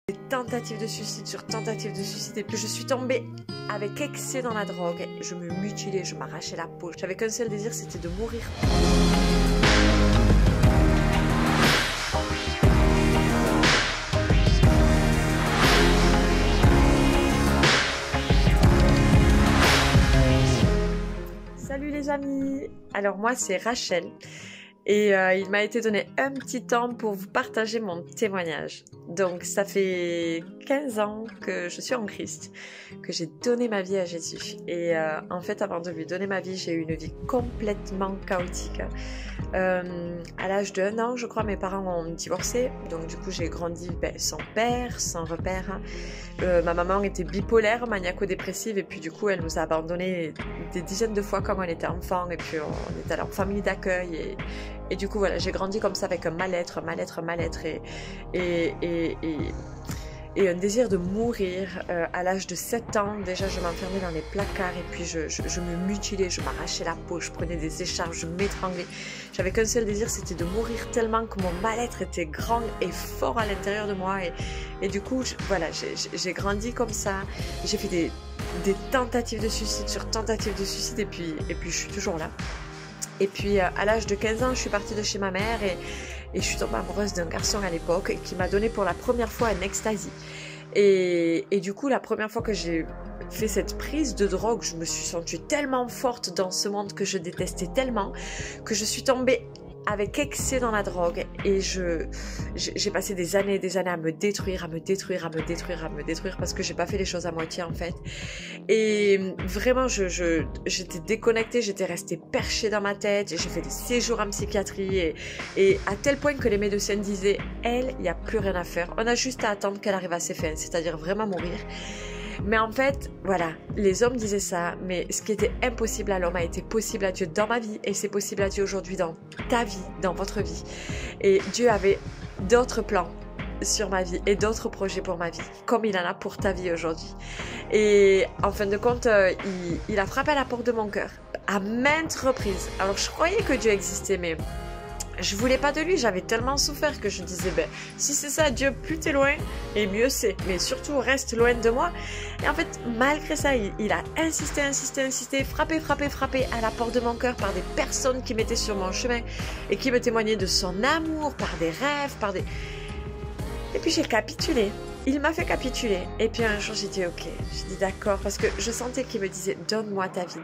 Des tentatives de suicide sur tentatives de suicide et puis je suis tombée avec excès dans la drogue. Je me mutilais, je m'arrachais la peau. J'avais qu'un seul désir, c'était de mourir. Salut les amis! Alors moi c'est Rachel. Et il m'a été donné un petit temps pour vous partager mon témoignage. Donc ça fait 15 ans que je suis en Christ, que j'ai donné ma vie à Jésus. Et en fait, avant de lui donner ma vie, j'ai eu une vie complètement chaotique. À l'âge de 1 an, je crois, mes parents ont divorcé. Donc du coup, j'ai grandi sans père, sans repère. Ma maman était bipolaire, maniaco-dépressive. Et puis du coup, elle nous a abandonnés des dizaines de fois quand on était enfant. Et puis on était allé en famille d'accueil. Et du coup, voilà, j'ai grandi comme ça avec un mal-être et un désir de mourir. À l'âge de 7 ans, déjà, je m'enfermais dans les placards et puis je me mutilais, je m'arrachais la peau, je prenais des écharpes, je m'étranglais. J'avais qu'un seul désir, c'était de mourir tellement que mon mal-être était grand et fort à l'intérieur de moi. Et du coup, voilà, j'ai grandi comme ça. J'ai fait des tentatives de suicide sur tentatives de suicide et puis je suis toujours là. Et puis à l'âge de 15 ans, je suis partie de chez ma mère et je suis tombée amoureuse d'un garçon à l'époque qui m'a donné pour la première fois un ecstasy. Et du coup, la première fois que j'ai fait cette prise de drogue, je me suis sentie tellement forte dans ce monde que je détestais tellement que je suis tombée avec excès dans la drogue et j'ai passé des années à me détruire parce que j'ai pas fait les choses à moitié en fait. Et vraiment j'étais déconnectée, j'étais restée perchée dans ma tête, j'ai fait des séjours en psychiatrie et à tel point que les médecins disaient elle, il n'y a plus rien à faire, on a juste à attendre qu'elle arrive à ses fins, c'est-à-dire vraiment mourir. Mais en fait, voilà, les hommes disaient ça, mais ce qui était impossible à l'homme a été possible à Dieu dans ma vie et c'est possible à Dieu aujourd'hui dans ta vie, dans votre vie. Et Dieu avait d'autres plans sur ma vie et d'autres projets pour ma vie, comme il en a pour ta vie aujourd'hui. Et en fin de compte, il a frappé à la porte de mon cœur à maintes reprises. Alors je croyais que Dieu existait, mais je voulais pas de lui, j'avais tellement souffert que je disais, ben, si c'est ça, Dieu, plus t'es loin, et mieux c'est. Mais surtout, reste loin de moi. Et en fait, malgré ça, il a insisté, frappé à la porte de mon cœur par des personnes qui m'étaient sur mon chemin et qui me témoignaient de son amour, par des rêves, Et puis j'ai capitulé. Il m'a fait capituler. Et puis un jour, j'ai dit ok. J'ai dit d'accord parce que je sentais qu'il me disait donne-moi ta vie.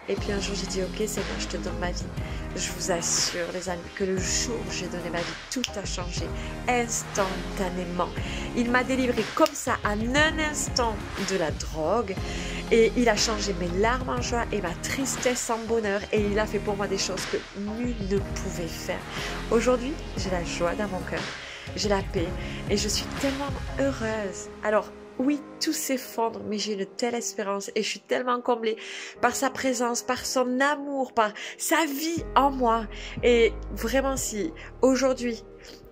Et puis un jour, j'ai dit ok, Seigneur, je te donne ma vie. Je vous assure, les amis, que le jour où j'ai donné ma vie, tout a changé instantanément. Il m'a délivré comme ça en un instant de la drogue. Et il a changé mes larmes en joie et ma tristesse en bonheur. Et il a fait pour moi des choses que nul ne pouvait faire. Aujourd'hui, j'ai la joie dans mon cœur. J'ai la paix et je suis tellement heureuse. Alors oui, tout s'effondre, mais j'ai une telle espérance et je suis tellement comblée par sa présence, par son amour, par sa vie en moi. Et vraiment, si aujourd'hui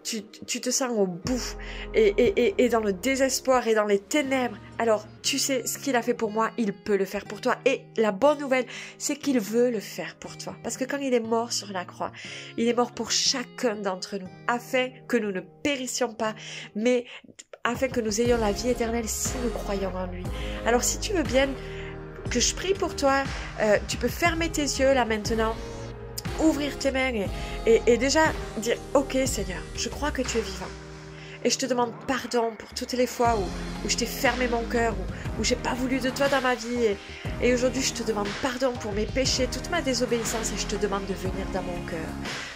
tu te sens au bout et dans le désespoir et dans les ténèbres, alors tu sais ce qu'il a fait pour moi, il peut le faire pour toi. Et la bonne nouvelle, c'est qu'il veut le faire pour toi. Parce que quand il est mort sur la croix, il est mort pour chacun d'entre nous, afin que nous ne périssions pas, mais afin que nous ayons la vie éternelle si nous croyons en lui. Alors si tu veux bien que je prie pour toi, tu peux fermer tes yeux là maintenant, ouvrir tes mains et déjà dire ok Seigneur, je crois que tu es vivant et je te demande pardon pour toutes les fois où je t'ai fermé mon cœur, où j'ai pas voulu de toi dans ma vie et aujourd'hui je te demande pardon pour mes péchés, toute ma désobéissance et je te demande de venir dans mon cœur.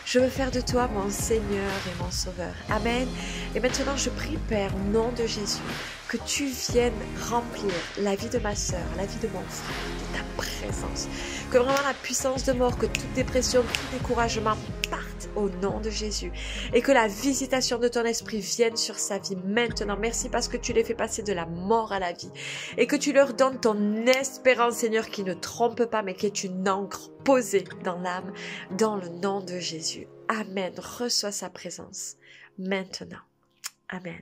Je veux faire de toi mon Seigneur et mon Sauveur. Amen. Et maintenant je prie Père au nom de Jésus que tu viennes remplir la vie de ma sœur, la vie de mon frère, de ta présence. Que vraiment la puissance de mort, que toute dépression, tout découragement parte au nom de Jésus. Et que la visitation de ton esprit vienne sur sa vie maintenant. Merci parce que tu les fais passer de la mort à la vie. Et que tu leur donnes ton espérance, Seigneur, qui ne trompe pas, mais qui est une encre posée dans l'âme, dans le nom de Jésus. Amen. Reçois sa présence maintenant. Amen.